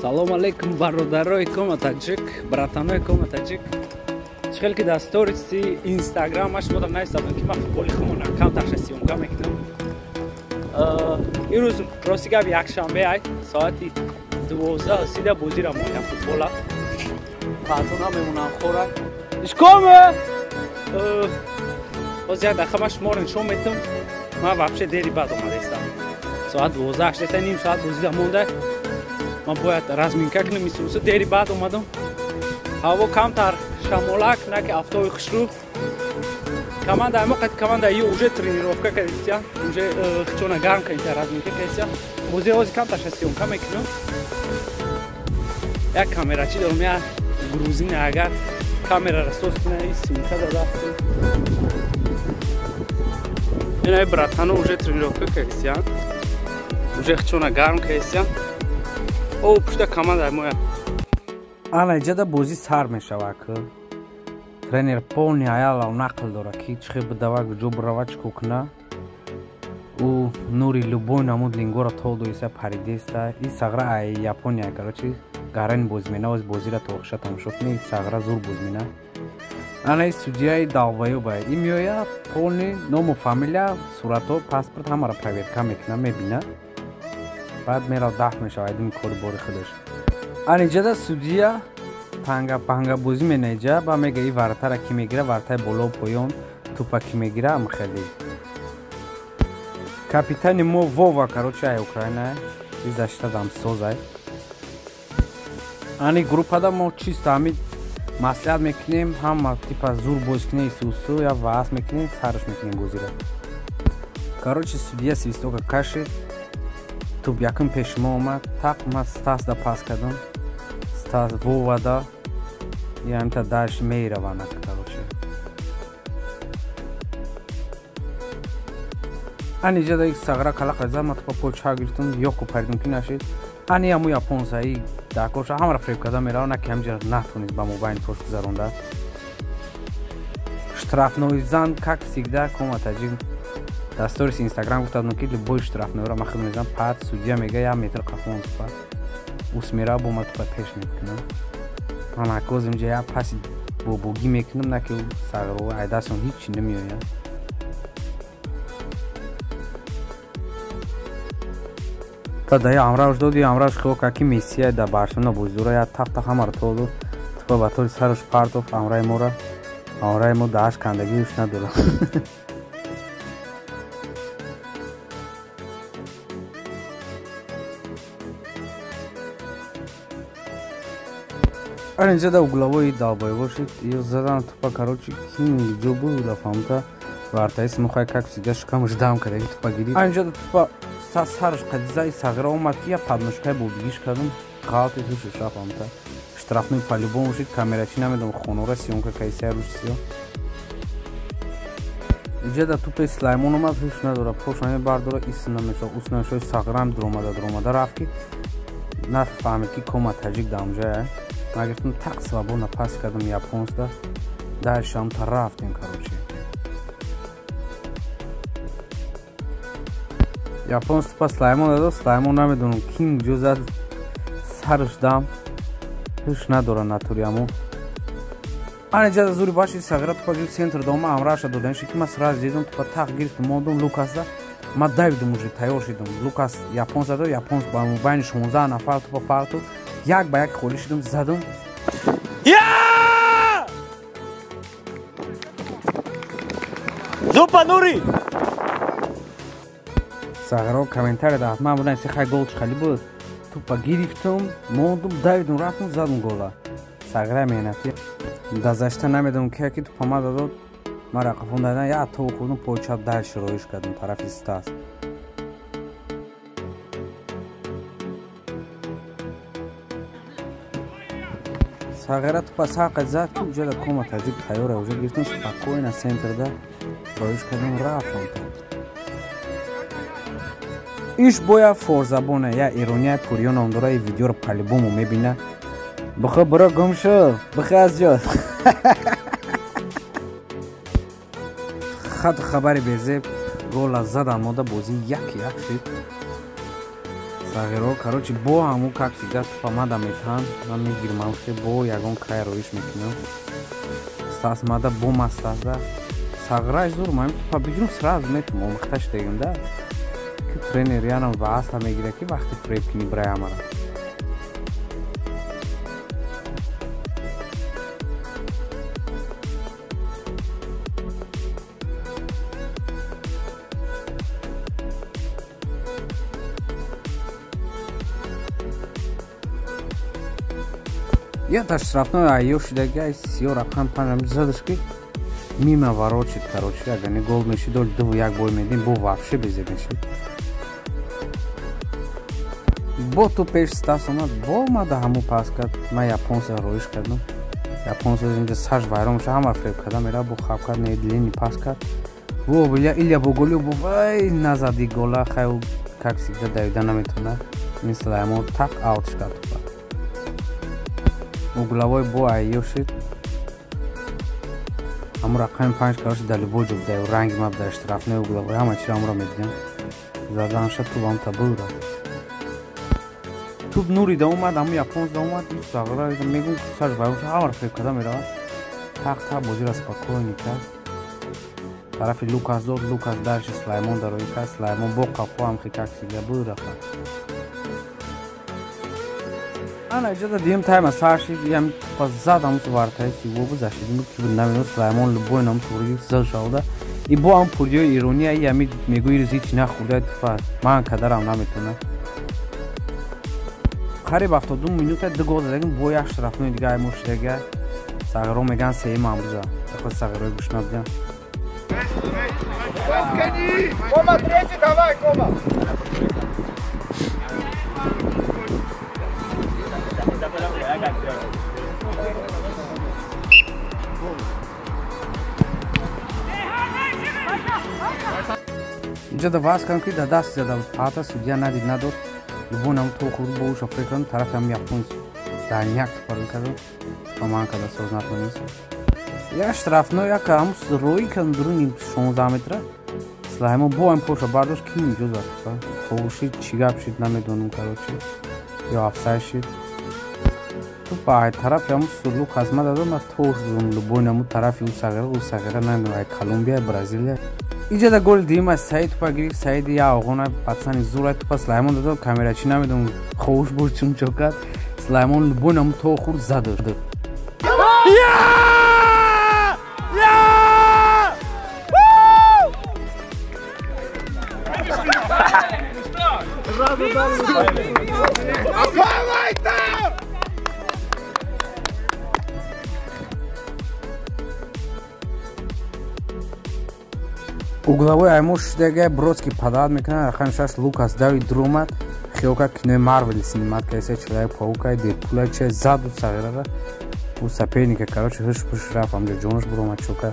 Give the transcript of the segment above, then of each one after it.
Салом алейкум бародарои кома таҷик, братанои кома таҷик. Чхел ки дар сториси инстаграмаш модам наистадам ки ман футболи хумон аккаунташа сиёмка мекунам. Имрӯз рости гап якшанбе ай соати 12:30 бозира монда футбола. Патона мемонам хора. Ишкоме? Боз як даха ман шуморо нишон метам. Ман вообще дери баъд омадастам. Соат 12:08 ним соат бозира монда. Ман бояд разминка кунам, мисл дери баъд омадам. Ҳаво камтар шамолак, на ки афтоби хушрӯ. Команда амоқат команда ё уже тренировка кардия, уже хчона гарм кардия, разминка кардия. Бози ози камтар сиёмка мекунам. Як камерачи дорам, я грузина агар камераро соз кунам, ин сиёмка додастам. Инаи братано уже тренировка кардия. Уже хчона гарм кардия. О, пушта команда моя. Ана ҷада бозӣ сар мешавад ки тренер полни аялав нақл дора ки чихе бидавак ҷо бирава чико куна. У нури любой намуд лингора толду иса паридеста. И сагра ай Япония короче гарен бозмена оз бозира тоғиша тамошотни сагра зур бозмена. Ана и судияи далбаю бай. И миёя полни ному фамилия, сурато, паспорт ҳамара проверка мекуна мебина. Баъд мерав дафт мешавад ин кори бори худаш. Аниҷада судия панга бозӣ менаиҷа ба мега и вартара ки мегира вартаи боло поён тупа ки мегира амхели. Капитани мо Вова короче ай Украина и защита дамсозай. Ани группада мо чисто ҳамид маслиҳат мекунем ҳама типа зур бозикунии сусу я ваас мекунем сарш мекунем бозира. Короче судия свистока кашид туп якум пеши мо омад так ма Стасда пас кардам. Стас Вовада я амта даш меираванак короче. Ани ҷада ик сагра калақа зад ма тупа поча гирифтам ёку паридам ки нашид. Ани аму японсаи дакоша ҳамара фреб карда мерава на ки ҳамҷа натонид ба мобайн пош гузаронда. Штрафной зан как всегда кома таҷик дар сторис инстаграм гуфтадам ки любой штрафнойро ма хеле мезанам пад судия мега 1 метр қафон тупа усмера бо ма тупа пеш мекунам. Ман акозим ҷа я паси бобугӣ мекунам на ки сагро айдасон ҳичи намеояд. Та я амраш доди амраш хилока ки мессия да Барселона бозидора я тафта ҳамаро толду тупа ба тори сараш партов амраи мора амраи мо даш кандаги уш надора. Аниҷада углавои далбой бошид ё задан тупа короче кин ҷо буда фамта вартаис мухай как всегда шукам ждам кадаги тупа гирифт. Аниҷада тупа сарш қадизаи сагра омад ки я паднушкаи бобигиш кардам ғалти тушуша фамта штрафной по-любому бошид камерачи намедам хонора сиёмка кайсия рушсиё. Иҷада тупаи Слаймон омад ҳуш надора пошаме бардора ис намеша ус намешаи саграм дромада рафт ки нафаҳмид ки кома таҷик дамҷая. Ман гирифтам так свободно пас кардам японсда дальше амта рафтем короче. Японс тупа Слаймон дадо Слаймон намедонам кин ҷо зад сарш дам ҳуш надора натури аму. Аниҷада зури баши сагра тупа гирифт центр дома амраша доданиши ки ман сразу дидам тупа так гирифтам мондум Лукасда ман давидам уже тайёр шидам Лукас японс дадо японс ба мобайни 16 нафар тупа парту як ба як холӣ шидам задам зупа нури сагро комментария дад ман будам си хай гол чихали буд тупа гирифтам мондум давидам рафтам задам гола сагра меҳнати да зашта намедам ки ки тупа ма дадод мара қафон дадан я то худам поча дар широиш кардам тарафи Стас. Сагра тупа сақат зад ки уҷада кома таҷик тайёра уже гирифтам спокойно центрда роиш кардам рафтам. Иш боя форзабона я ирония пурё ном дора и видеоро по-любому мебина. Бихо биро гум шо бихо аз ҷо хат хабари безеб гола задан мода бозӣ 1-1 шид. Сағиро, короче, бо ҳаму как всегда тупамада метан. Ман мегирмам, ки бо ягон край роиш мекунам. Стасмада бо мастазда. Сағираш зур, ман тупа бигирам сразу метум, омехташ дегим да. Ки тренер янам ва асла мегира ки вақти преп кини брай амара. Я та штрафной айё шидага сиё рақам панам задашки мимо ворочит, короче, ага не гол мешид, ол 2-1 бой медим, бо вообще безе мешид. Бо ту пеш Стас омад, бо мада ҳаму пас кард, ман японца роиш кардам. Японца инҷа саж вайрон шуд, ҳама фреб кардам, ира бо хаб кард, недлини пас кард. Во бля Илья бо голиё бо вай назади гола, хайл как всегда давида наметонад. Ин Сулаймон так аут кард. Угловой бо айё шид. Ҳамун рақами 5 короче далибо ҷуб даю ранги мабда штрафной угловой ҳама чиро ҳамуро медидем. Задан шад туб ҳам табура. Туб нури да омад, ҳамун японец да омад, сағира мегум саж вайрон шуд, ҳамаро фреб карда меравад. Так бозиро спокойно кард. Тарафи Лукас дод, Лукас дарши Сулаймон дарои кард, Сулаймон бо қафо ҳам хикак сига бурафа. Ана иҷода дим тайма саршид ям зад ҳамус вартаи сивобу зашидим ки намедон Сулаймон лубой нам тури зал шавда и бо ам пурё ирония ями мегӯи ризи чи нахурда туфа ман кадарам наметона қариб 72 минута ду гол задагим бо як штрафной дига аймур шидага Сағиро меган сеим амрӯза ход Сағирои гӯш набдем Кома третий давай Кома инҷода ваз кардам ки да даст зада пата судя надид надод любонам то худ бо уша фреб кардам тарафи ҳам японец даняк тупард кардам ба ман када соз натонист як штрафной як ҳамус роӣ кардам дуруни 16 метра Сулаймон бо ҳам поша бардошт ки инҷоза фовушид чӣ гап шид намедонам короче ё афсай шид ту ба тарафи ҳамун сурлук ҳазма дадам ма тош дудам лубойнаму тарафи у Сағира намедонам ай Колумбия Бразилия иҷода голи дима Саид тупа гирифт Саиди я оғона пацани зур ай тупа Сулаймон дадам камерачи намедонам ховуш буд чунчо кард Сулаймон лубойнаму то хурд зад угловой аймур шидага Бродский падаат мекунад рақами 6 Лукас дави дурумад хиёка кинои Марвел снимат кайса Человек-паук Дедпул чия заду Сағирара у соперника короче хыш-пыш рафт ҳамҷо ҷоныш буромад чока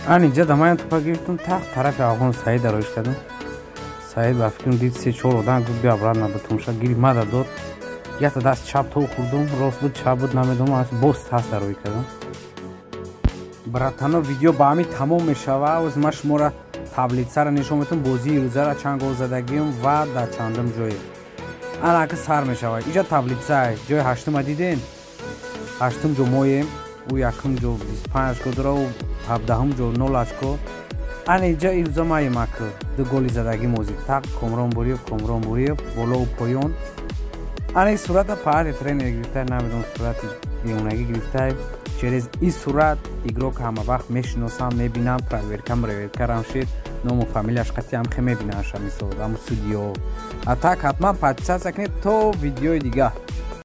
ан иҷода ман тупа гирифтам так тарафи афғон Саид роиш кардам Саид ба фикрам дид 3-4 одам гуфт бия брат набатумша гири мада дод якта даст чап то хурдум рост буд чап буд намедонам боз таст роӣ кардам братано видео ба ҳамин тамом мешава оз ма шуморо таблитсаро нишон метавам бозии рӯзара чанд гол задагиам ва дар чандум ҷое ана ки сар мешава иҷа таблитса ҷои 8 дидем 8 ҷо моем у 1 ҷо 25 очко дора у 17 ҷо 0 очко ана иҷа ирӯза маем аки ду голи задагӣ мози так Комрон Буриев болову поён ана ин сурата паҳали тренер гирифта намедонам сурати диёнагӣ гирифта через ин сурат игрок ҳама вақт мешиносам мебинам проверкарам шид ному фамилияш қатъи ҳам хе мебинамша мисол ҳаму судиё а так ҳатман подписатсия кунед то видеои дигар